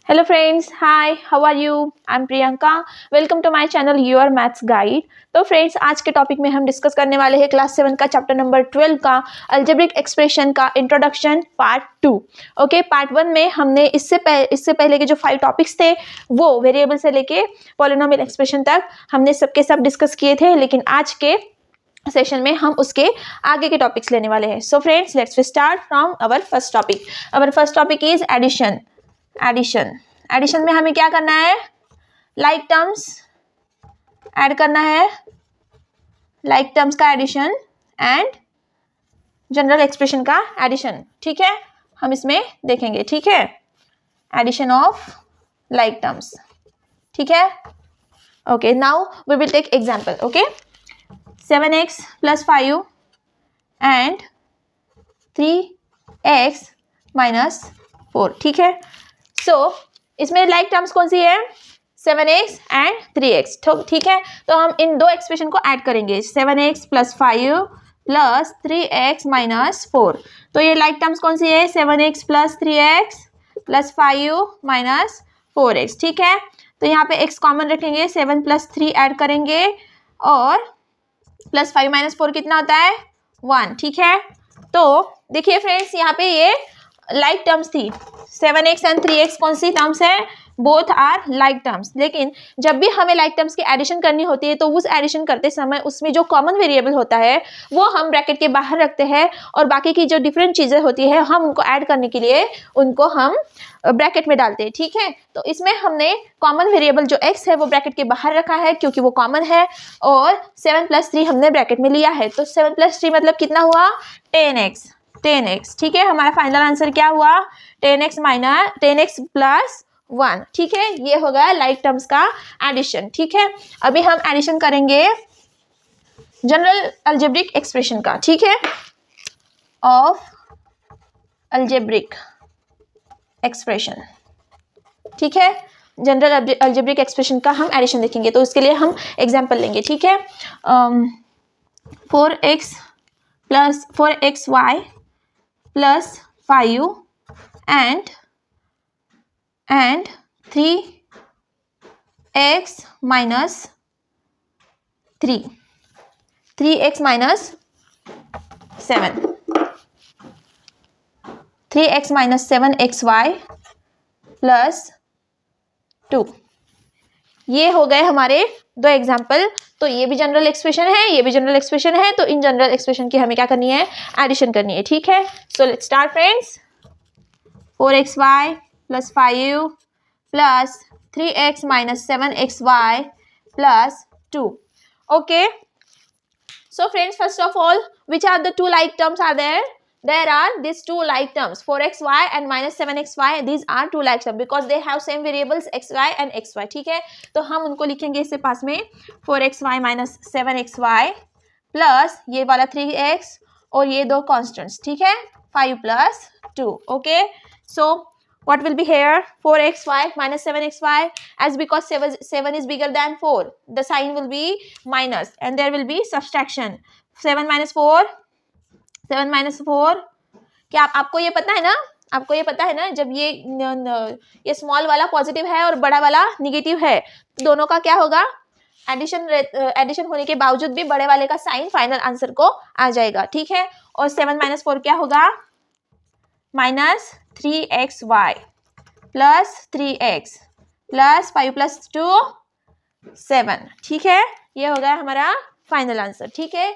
Hello friends, hi, how are you? I'm Priyanka. Welcome to my channel Your Maths Guide. तो friends आज के topic में हम discuss करने वाले हैं क्लास 7 का चैप्टर नंबर 12 का अलजेब्रिक एक्सप्रेशन का इंट्रोडक्शन पार्ट 2। ओके, पार्ट 1 में हमने इससे पहले के जो 5 टॉपिक्स थे वो वेरिएबल से लेके पॉलिनोमियल एक्सप्रेशन तक हमने सबके सब डिस्कस किए थे, लेकिन आज के सेशन में हम उसके आगे के टॉपिक्स लेने वाले हैं। So friends let's start from our first topic. Our first topic is addition. Addition में हमें क्या करना है? लाइक टर्म्स ऐड करना है, लाइक टर्म्स का एडिशन एंड जनरल एक्सप्रेशन का एडिशन। ठीक है, हम इसमें देखेंगे। ठीक है, एडिशन ऑफ लाइक टर्म्स। ठीक है, okay, now we will take example. Okay, 7x plus 5 and 3x minus 4। ठीक है, सो इसमें लाइक टर्म्स कौन सी है? 7x and 3x। ठीक है, तो हम इन दो एक्सप्रेशन को ऐड करेंगे, 7x plus 5 plus 3x minus 4। तो ये लाइक टर्म्स कौन सी है? 7x plus 3x plus 5 minus 4x। ठीक है, तो यहाँ पे x कॉमन रखेंगे, 7 plus 3 ऐड करेंगे और प्लस 5 माइनस 4 कितना होता है? 1। ठीक है, तो देखिए फ्रेंड्स यहाँ पे ये लाइक टर्म्स थी, 7x एंड 3x कौन सी टर्म्स है? Both are like terms. लेकिन जब भी हमें लाइक टर्म्स की एडिशन करनी होती है तो उस एडिशन करते समय उसमें जो कॉमन वेरिएबल होता है वो हम ब्रैकेट के बाहर रखते हैं और बाकी की जो डिफरेंट चीज़ें होती है हम उनको ऐड करने के लिए उनको हम ब्रैकेट में डालते हैं। ठीक है, तो इसमें हमने कॉमन वेरिएबल जो x है वो ब्रैकेट के बाहर रखा है क्योंकि वो कॉमन है, और 7 plus 3 हमने ब्रैकेट में लिया है। तो 7 plus 3 मतलब कितना हुआ? 10x। ठीक है, हमारा फाइनल आंसर क्या हुआ? 10x plus 1। ठीक है, ये हो गया लाइक टर्म्स का एडिशन। ठीक है, अभी हम एडिशन करेंगे जनरल अलजेब्रिक एक्सप्रेशन का। ठीक है, ऑफ अलजेब्रिक एक्सप्रेशन। ठीक है, जनरल अलजेब्रिक एक्सप्रेशन का हम एडिशन देखेंगे, तो उसके लिए हम एग्जांपल लेंगे। ठीक है, 4xy plus 5 and 3x minus 3, 3x minus 7, 3x minus 7xy plus 2। ये हो गए हमारे दो एग्जाम्पल। तो ये भी जनरल एक्सप्रेशन है, ये भी जनरल एक्सप्रेशन है, तो इन जनरल एक्सप्रेशन की हमें क्या करनी है? एडिशन करनी है। ठीक है, so let's start friends. 4xy plus 5 plus 3x minus 7xy plus 2। okay, so friends, first of all, which are the two like terms are there? There are these two like terms, 4xy and minus 7xy. These are two like terms because they have same variables xy and xy। ठीक है, तो हम उनको लिखेंगे इससे पास में 4xy minus 7xy plus ये वाला 3x और ये दो कॉन्स्टेंट्स। ठीक है, 5 plus 2। Okay, so what will be here? 4xy minus 7xy, as because 7 is bigger than 4, the sign will be minus and there will be subtraction। 7 minus 4, 7 minus 4, क्या आपको ये पता है ना? आपको ये पता है ना, जब ये स्मॉल वाला पॉजिटिव है और बड़ा वाला निगेटिव है, दोनों का क्या होगा? एडिशन होने के बावजूद भी बड़े वाले का साइन फाइनल आंसर को आ जाएगा। ठीक है, और 7 minus 4 क्या होगा? Minus 3xy plus 3x plus 5 plus 2 7। ठीक है, ये हो गया हमारा फाइनल आंसर। ठीक है,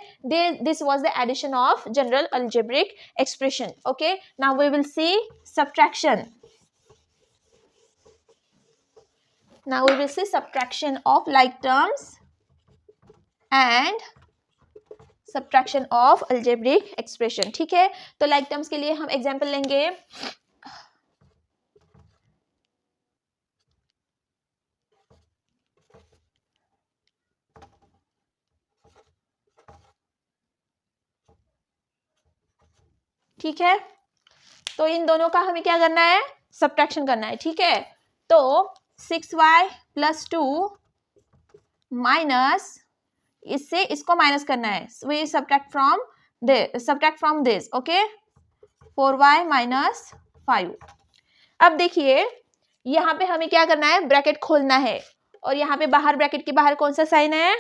this was the addition of general algebraic expression. Okay, now we will see subtraction. Now we will see subtraction of like terms and subtraction of algebraic expression। ठीक है, तो like terms के लिए हम example लेंगे। ठीक है, तो इन दोनों का हमें क्या करना है? सब्ट्रैक्शन करना है। ठीक है, तो 6y plus 2 माइनस, इससे इसको माइनस करना है, we subtract from this. Okay, 4y minus 5। अब देखिए यहाँ पे हमें क्या करना है, ब्रैकेट खोलना है, और यहाँ पे बाहर ब्रैकेट के बाहर कौन सा साइन है,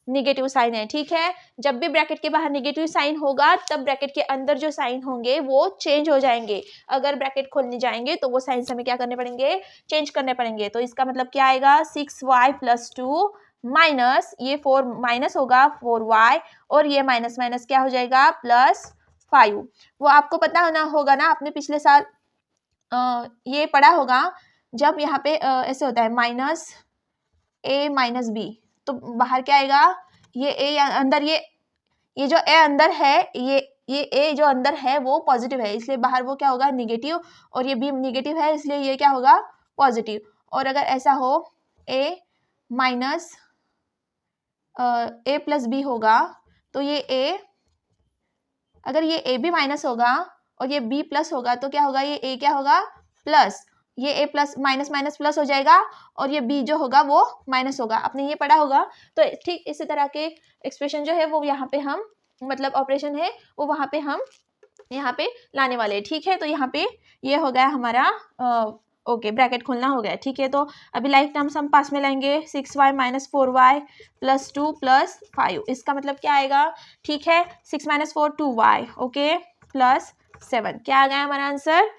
निगेटिव साइन है। ठीक है, जब भी ब्रैकेट के बाहर निगेटिव साइन होगा तब ब्रैकेट के अंदर जो साइन होंगे वो चेंज हो जाएंगे। अगर ब्रैकेट खोलने जाएंगे तो वो साइन हमें क्या करने पड़ेंगे, चेंज करने पड़ेंगे। तो इसका मतलब क्या आएगा, 6y + 2 माइनस ये 4 माइनस होगा 4y, और ये माइनस माइनस क्या हो जाएगा, +5। वो आपको पता होगा ना, आपने पिछले साल ये पढ़ा होगा, जब यहाँ पे ऐसे होता है -a - b, तो बाहर क्या आएगा, ये a अंदर, ये जो a अंदर है, ये a जो अंदर है वो पॉजिटिव है, इसलिए बाहर वो क्या होगा, निगेटिव, और ये b निगेटिव है इसलिए ये क्या होगा, पॉजिटिव। और अगर ऐसा हो a + b होगा, तो ये a, अगर ये a भी माइनस होगा और ये b प्लस होगा तो क्या होगा, ये a क्या होगा, प्लस, ये a plus minus minus plus हो जाएगा, और ये b जो होगा वो माइनस होगा, आपने ये पढ़ा होगा। तो ठीक इसी तरह के एक्सप्रेशन जो है वो यहाँ पे हम, मतलब ऑपरेशन है वो वहाँ पे हम यहाँ पे लाने वाले हैं। ठीक है, तो यहाँ पे ये हो गया हमारा ओके, ब्रैकेट खोलना हो गया। ठीक है, तो अभी लाइक टर्म्स हम पास में लाएंगे, 6y - 4y + 2 + 5, इसका मतलब क्या आएगा, ठीक है, 6 - 4 2y, ओके, +7, क्या आ गया हमारा आंसर,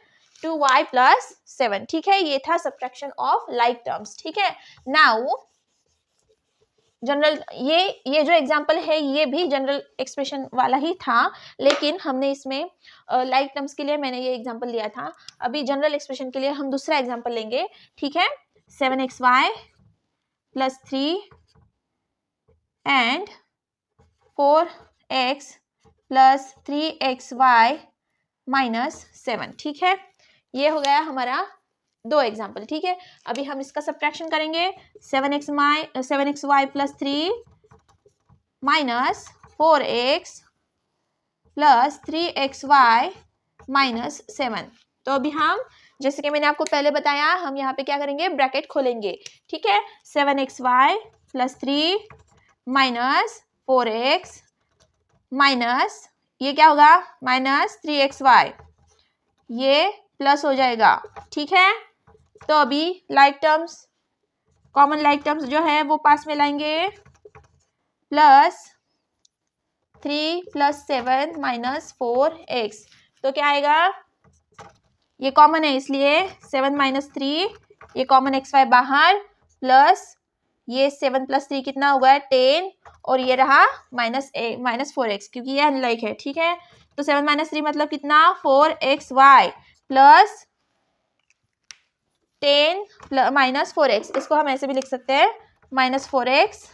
2y + 7। ठीक है, ये था सब्ट्रैक्शन ऑफ लाइक टर्म्स। ठीक है, नाउ जनरल, ये जो एग्जांपल है ये भी जनरल एक्सप्रेशन वाला ही था, लेकिन हमने इसमें लाइक टर्म्स के लिए मैंने ये एग्जांपल लिया था। अभी जनरल एक्सप्रेशन के लिए हम दूसरा एग्जांपल लेंगे। ठीक है, 7xy + 3 एंड 4x + 3xy - 7। ठीक है, ये हो गया हमारा 2 एग्जाम्पल। ठीक है, अभी हम इसका सब्ट्रैक्शन करेंगे, 7xy + 3 - 4x + 3xy - 7। तो अभी हम, जैसे कि मैंने आपको पहले बताया, हम यहाँ पे क्या करेंगे, ब्रैकेट खोलेंगे। ठीक है, 7xy + 3 - 4x माइनस, ये क्या होगा, -3xy, ये प्लस हो जाएगा। ठीक है, तो अभी like terms, common like terms जो है वो पास में लाएंगे, +3 + 7 - 4x, तो क्या आएगा, ये कॉमन है इसलिए 7 - 3, ये कॉमन xy बाहर, प्लस ये 7 + 3 कितना हुआ, 10, और ये रहा -4x, क्योंकि ये अनलाइक है। ठीक है, तो 7 - 3 मतलब कितना, 4xy + 10 - 4x, इसको हम ऐसे भी लिख सकते हैं, -4x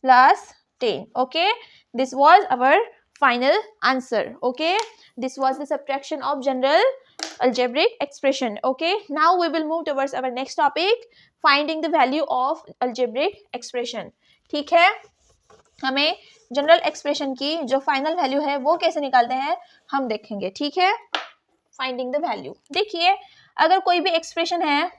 + 10। Okay, this was our final answer. Okay, this was the subtraction of general algebraic expression. Okay, now we will move towards our next topic, finding the value of algebraic expression. ठीक है, हमें general expression की जो final value है वो कैसे निकालते हैं हम देखेंगे। ठीक है, फाइंडिंग द वैल्यू। देखिए, अगर कोई भी एक्सप्रेशन है,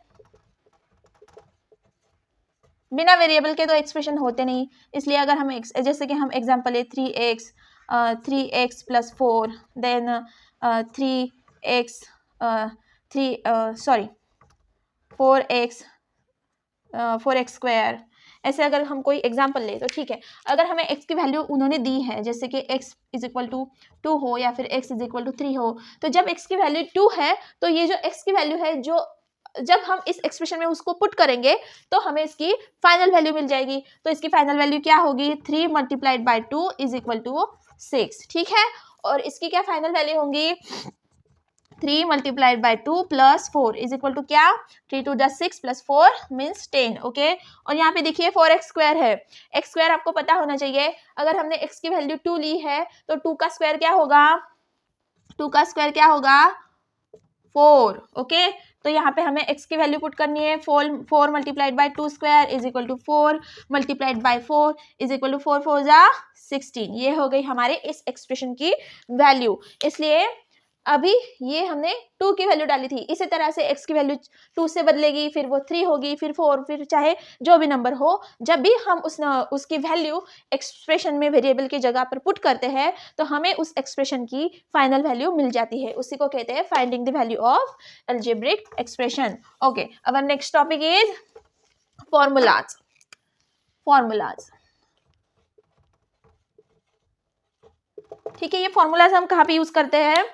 बिना वेरिएबल के तो एक्सप्रेशन होते नहीं, इसलिए अगर हम जैसे कि हम एग्जांपल है 3x + 4, देन 4x 4x², ऐसे अगर हम कोई एग्जांपल ले तो ठीक है। अगर हमें x की वैल्यू उन्होंने दी है, जैसे कि x = 2 हो या फिर x = 3 हो, तो जब x की वैल्यू 2 है तो ये जो x की वैल्यू है, जो जब हम इस एक्सप्रेशन में उसको पुट करेंगे तो हमें इसकी फाइनल वैल्यू मिल जाएगी। तो इसकी फाइनल वैल्यू क्या होगी, 3 × 2 = 6। ठीक है, और इसकी क्या फाइनल वैल्यू होंगी, 3 × 2 + 4 = क्या, 3 × 2 = 6 + 4 = 10। ओके, और यहाँ पे देखिए 4x² है, x² आपको पता होना चाहिए। अगर हमने x की वैल्यू 2 ली है तो 2 का स्क्वायर क्या होगा, 2 का स्क्वायर क्या होगा, 4। ओके, तो यहाँ पे हमें x की वैल्यू पुट करनी है, 4 × 2² = 4 × 4 = 4 4 जा 16। ये हो गई हमारे इस एक्सप्रेशन की वैल्यू। इसलिए अभी ये हमने 2 की वैल्यू डाली थी, इसी तरह से x की वैल्यू 2 से बदलेगी, फिर वो 3 होगी, फिर 4, फिर चाहे जो भी नंबर हो। जब भी हम उसकी वैल्यू एक्सप्रेशन में वेरिएबल की जगह पर पुट करते हैं तो हमें उस एक्सप्रेशन की फाइनल वैल्यू मिल जाती है। उसी को कहते हैं finding the value of algebraic expression. Okay, our next topic is formulas. ठीक है, ये फॉर्मूलाज हम कहाँ पे यूज करते हैं?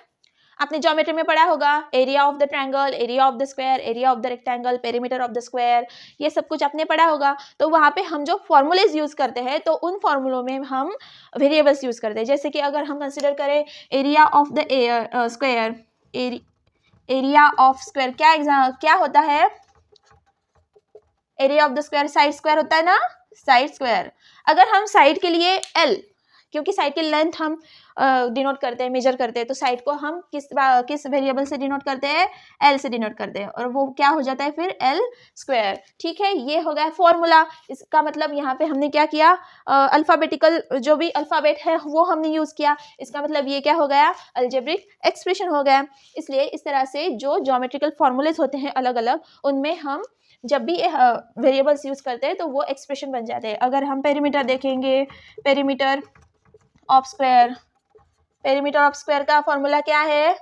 आपने ज्योमेट्री में पढ़ा होगा, area of the triangle, area of the square, area of the rectangle, perimeter of the square, ये सब कुछ आपने पढ़ा होगा। तो वहाँ पे हम जो फॉर्मूलेज यूज करते हैं तो उन फॉर्मूलों में हम वेरिएबल्स यूज करते हैं। जैसे कि अगर हम कंसिडर करें area of the square, area of square क्या होता है? Area of the square side square होता है ना, साइड स्क्वायर। अगर हम साइड के लिए एल, क्योंकि साइड की लेंथ हम डिनोट करते हैं, मेजर करते हैं, तो साइड को हम किस वेरिएबल से डिनोट करते हैं? एल से डिनोट करते हैं, और वो क्या हो जाता है फिर? L square. ठीक है, ये हो गया फॉर्मूला। इसका मतलब यहाँ पे हमने क्या किया? अल्फाबेटिकल जो भी अल्फाबेट है वो हमने यूज किया। इसका मतलब ये क्या हो गया? अलजेब्रिक एक्सप्रेशन हो गया। इसलिए इस तरह से जो ज्योमेट्रिकल फॉर्मूलेज होते हैं अलग अलग, उनमें हम जब भी वेरिएबल्स यूज करते हैं तो वो एक्सप्रेशन बन जाते हैं। अगर हम पेरीमीटर देखेंगे, पेरीमीटर ऑफ स्क्वायर का फॉर्मूला क्या है?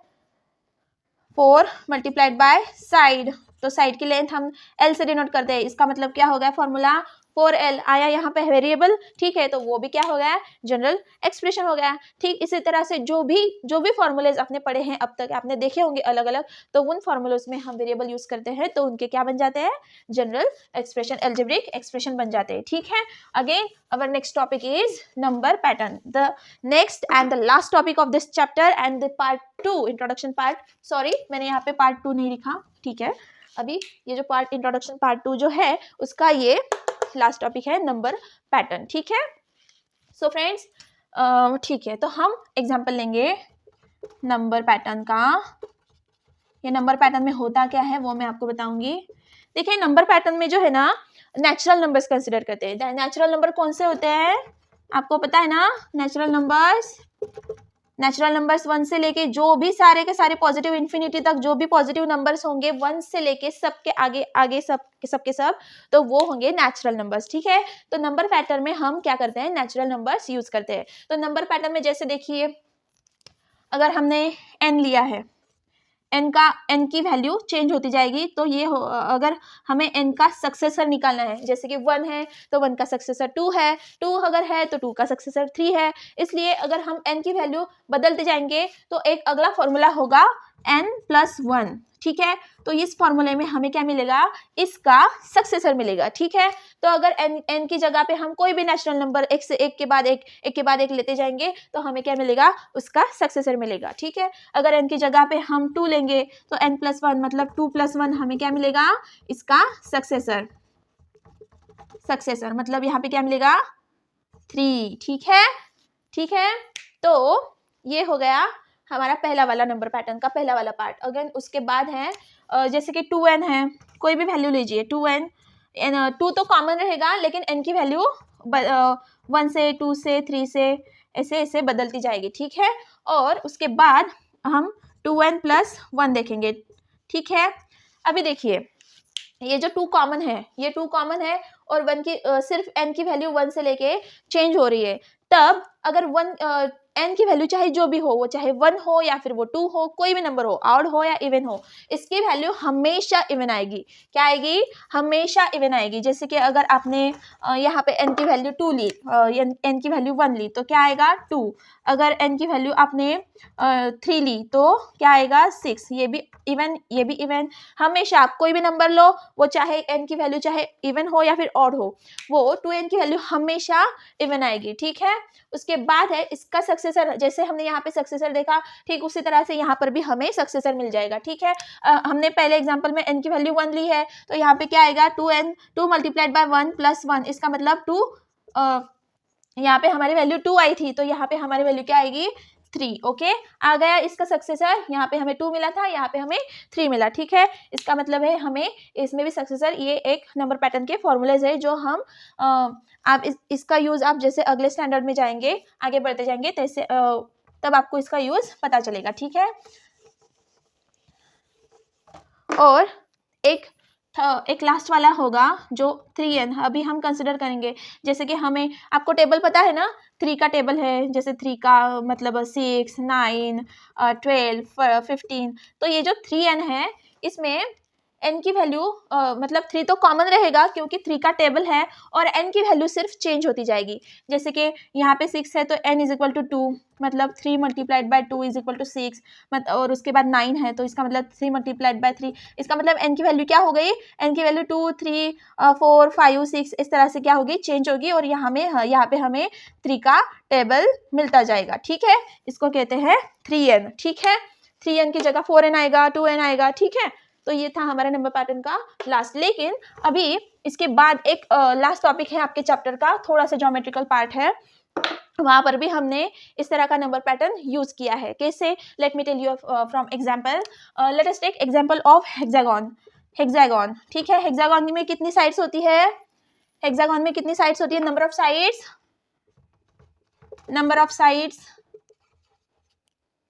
4 मल्टीप्लाइड बाय साइड। तो साइड की लेंथ हम एल से डिनोट करते हैं। इसका मतलब क्या हो गया? फॉर्मूला 4L आया यहाँ पे वेरिएबल। ठीक है, तो वो भी क्या हो गया? जनरल एक्सप्रेशन हो गया। ठीक इसी तरह से जो भी फॉर्मूलेज आपने पढ़े हैं अब तक, आपने देखे होंगे अलग अलग, तो उन फॉर्मूलोज में हम वेरिएबल यूज करते हैं तो उनके क्या बन जाते हैं? जनरल एक्सप्रेशन, अलजेब्रिक एक्सप्रेशन बन जाते हैं। ठीक है, again our next topic is number pattern, the next and the last topic of this chapter and the part 2 introduction part, sorry मैंने यहाँ पे part 2 नहीं लिखा। ठीक है, अभी ये जो पार्ट इंट्रोडक्शन पार्ट 2 जो है उसका ये लास्ट टॉपिक है, नंबर पैटर्न। ठीक है, सो फ्रेंड्स ठीक है, तो हम एग्जांपल लेंगे नंबर पैटर्न का। ये नंबर पैटर्न में होता क्या है वो मैं आपको बताऊंगी। देखिए, नंबर पैटर्न में जो है ना, नेचुरल नंबर्स कंसिडर करते हैं। नेचुरल नंबर कौन से होते हैं आपको पता है ना? नेचुरल नंबर्स 1 से लेके जो भी सारे के सारे पॉजिटिव इन्फिनिटी तक जो भी पॉजिटिव नंबर्स होंगे 1 से लेके सबके आगे सबके सब, तो वो होंगे नेचुरल नंबर्स। ठीक है, तो नंबर पैटर्न में हम क्या करते हैं? नेचुरल नंबर्स यूज करते हैं। तो नंबर पैटर्न में जैसे देखिए, अगर हमने n लिया है, n की वैल्यू चेंज होती जाएगी। तो ये अगर हमें n का सक्सेसर निकालना है, जैसे कि 1 है तो 1 का सक्सेसर 2 है, 2 अगर है तो 2 का सक्सेसर 3 है। इसलिए अगर हम n की वैल्यू बदलते जाएंगे तो एक अगला फॉर्मूला होगा n+1। ठीक है, तो इस फॉर्मूले में हमें क्या मिलेगा? इसका सक्सेसर मिलेगा। ठीक है, तो अगर n की जगह पे हम कोई भी नेचुरल नंबर एक से एक के बाद एक लेते जाएंगे तो हमें क्या मिलेगा? उसका सक्सेसर मिलेगा। ठीक है, अगर n की जगह पे हम 2 लेंगे तो n+1 मतलब 2+1 हमें क्या मिलेगा? इसका सक्सेसर मतलब यहाँ पे क्या मिलेगा? 3। ठीक है, तो ये हो गया हमारा पहला वाला नंबर पैटर्न का पहला वाला पार्ट। अगेन उसके बाद है जैसे कि 2n है, कोई भी वैल्यू लीजिए, 2n, 2 तो कॉमन रहेगा लेकिन n की वैल्यू 1 से 2 से 3 से ऐसे बदलती जाएगी। ठीक है, और उसके बाद हम 2n+1 देखेंगे। ठीक है, अभी देखिए ये जो 2 कॉमन है, ये 2 कॉमन है और 1 की सिर्फ n की वैल्यू 1 से लेके चेंज हो रही है। तब अगर n की वैल्यू चाहे जो भी हो, वो चाहे 1 हो या फिर वो 2 हो, कोई भी नंबर हो, ऑड हो या इवन हो, इसकी वैल्यू हमेशा इवन आएगी। क्या आएगी? हमेशा इवन आएगी। जैसे कि अगर आपने यहाँ पे n की वैल्यू 2 ली, n की वैल्यू 1 ली तो क्या आएगा? 2। अगर n की वैल्यू आपने 3 ली तो क्या आएगा? 6। ये भी इवन। हमेशा आप कोई भी नंबर लो, वो चाहे n की वैल्यू चाहे इवन हो या फिर ऑड हो, वो 2n की वैल्यू हमेशा इवन आएगी। ठीक है, उसके बाद है इसका सक्सेसर। जैसे हमने यहाँ पे सक्सेसर देखा, ठीक उसी तरह से यहाँ पर भी हमें सक्सेसर मिल जाएगा। ठीक है, हमने पहले एग्जांपल में n की वैल्यू 1 ली है तो यहाँ पे क्या आएगा? 2 मल्टीप्लाइड बाय 1+1। इसका मतलब 2, यहाँ पे हमारी वैल्यू 2 आई थी तो यहाँ पे हमारी वैल्यू क्या आएगी? 3। ओके, आ गया इसका सक्सेसर। यहाँ पे हमें 2 मिला था, यहाँ पे हमें 3 मिला। ठीक है, इसका मतलब है हमें इसमें भी सक्सेसर। ये एक नंबर पैटर्न के फॉर्मूलेज है जो हम आप इसका यूज आप जैसे अगले स्टैंडर्ड में जाएंगे, आगे बढ़ते जाएंगे तैसे तब आपको इसका यूज पता चलेगा। ठीक है, और एक लास्ट वाला होगा जो 3n अभी हम कंसिडर करेंगे। जैसे कि हमें, आपको टेबल पता है ना, 3 का टेबल है, जैसे 3 का मतलब 6, 9, 12, 15। तो ये जो 3n है इसमें n की वैल्यू मतलब 3 तो कॉमन रहेगा क्योंकि 3 का टेबल है, और n की वैल्यू सिर्फ चेंज होती जाएगी। जैसे कि यहाँ पे 6 है तो n इज इक्वल टू 2, मतलब 3 multiplied by 2 is equal to 6। और उसके बाद 9 है तो इसका मतलब 3 मल्टीप्लाइड बाय 3, इसका मतलब n की वैल्यू क्या हो गई, n की वैल्यू 2, 3, 4, 5, 6 इस तरह से क्या होगी, चेंज होगी, और यहाँ पे हमें 3 का टेबल मिलता जाएगा। ठीक है, इसको कहते हैं 3n। ठीक है, 3n की जगह 4n आएगा, 2n आएगा। ठीक है, तो ये था हमारा नंबर पैटर्न का लास्ट। लेकिन अभी इसके बाद एक लास्ट टॉपिक है आपके चैप्टर का, थोड़ा सा ज्योमेट्रिकल पार्ट है, वहां पर भी हमने इस तरह का नंबर पैटर्न यूज किया है। कैसे, let me tell you from example. Let us take example of hexagon. ठीक है, हेक्सागोन में कितनी साइड्स होती है, हेक्सागोन में कितनी साइड्स होती है, नंबर ऑफ साइड्स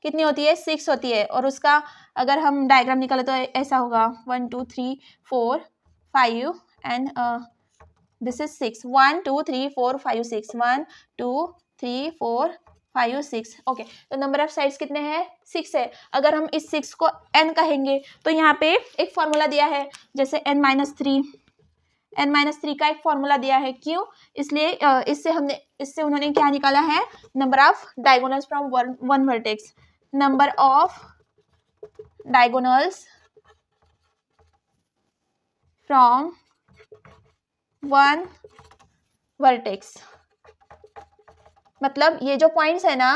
कितनी होती है, 6 होती है। और उसका अगर हम डायग्राम निकाले तो ऐसा होगा 1 2 3 4 5 एंड दिस इज 6, 1 2 3 4 5 6, 1 2 3 4 5 6। ओके, तो नंबर ऑफ साइड्स कितने हैं, 6 है। अगर हम इस 6 को n कहेंगे तो यहाँ पे एक फॉर्मूला दिया है, जैसे n-3 का एक फॉर्मूला दिया है। क्यों, इसलिए इससे उन्होंने क्या निकाला है, number of diagonals from one vertex, number of diagonals from one vertex. मतलब ये जो पॉइंट्स है ना,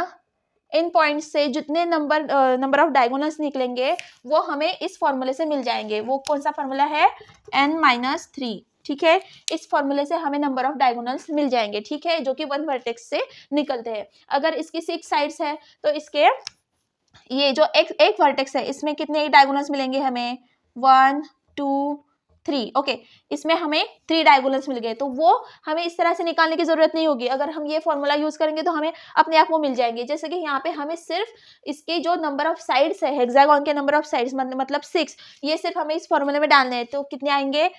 इन पॉइंट्स से जितने नंबर ऑफ डायगोनल्स निकलेंगे वो हमें इस फॉर्मूले से मिल जाएंगे। वो कौन सा फॉर्मूला है, n-3। ठीक है, इस फॉर्मूले से हमें नंबर ऑफ डायगोनल्स मिल जाएंगे। ठीक है, जो कि वन वर्टेक्स से निकलते हैं। अगर इसकी 6 साइड्स है तो इसके ये जो एक वर्टेक्स है इसमें कितने डायगोनल्स मिलेंगे हमें, 1 2 3। ओके, इसमें हमें 3 डायगोनल्स मिल गए, तो वो हमें इस तरह से निकालने की जरूरत नहीं होगी। अगर हम ये फॉर्मूला यूज करेंगे तो हमें अपने आप वो मिल जाएंगे। जैसे कि यहाँ पे हमें सिर्फ इसके जो नंबर ऑफ साइड्स है, हेक्सागोन के नंबर ऑफ साइड्स मतलब 6, ये सिर्फ हमें इस फॉर्मूले में डालने हैं। तो कितने आएंगे,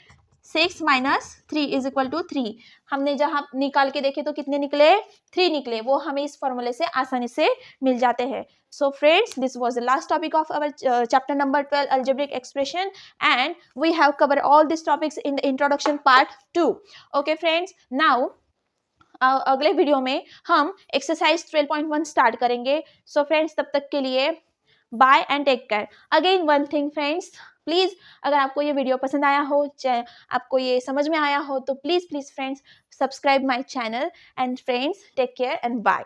6 - 3 इज इक्वल टू 3। हमने जहाँ निकाल के देखे तो कितने निकले, 3 निकले। वो हमें इस फॉर्मूले से आसानी से मिल जाते हैं। So friends, this was the last topic of our chapter number 12, algebraic expression, and we have covered all these topics in the introduction part 2. Okay friends, now अगले वीडियो में हम एक्सरसाइज 12.1 स्टार्ट करेंगे। सो फ्रेंड्स, तब तक के लिए bye and take care. Again one thing friends, please अगर आपको ये वीडियो पसंद आया हो, आपको ये समझ में आया हो, तो please friends subscribe my channel. And friends, take care and bye.